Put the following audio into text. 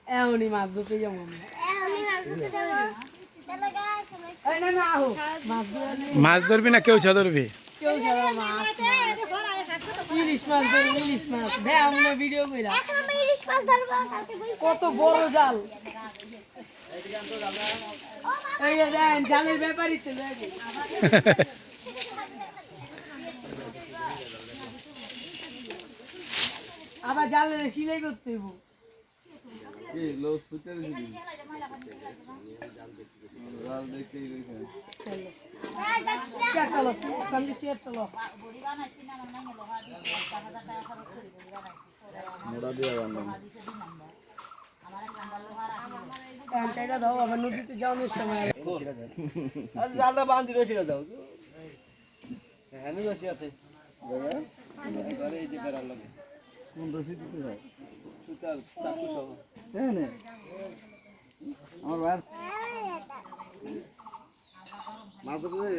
এখনই মাছ ধরতে যাবো আমরা। এই না না আহো মাছ ধরবি। মাছ ধরবি না কেউ ধরবি? কেউ যাবে মাছ ইলিশ মাছ ধরবি ইলিশ মাছ দে আমরা ভিডিও কইরা কত বড় জাল এই যে দেন জালের ব্যাপারই তো দেখে আবার জালের সিলাই করতে হইব এই লোক সুতের দিদি জাল দেখতে গেছে চেক করো সঞ্জু চেক করো মোড়া দিয়ে বানানো কাইটা দাও আবার নদীতে যাওয়ার সময় আর জালটা বাঁধি রয়েছে দাও হ্যাঁ রশি আছে দাদা এই যে বেড়ার লাগে কোন রশি দিতে হয় সুতার চাকু সহ হ্যাঁ না আমার ভাই মাছ ধরতে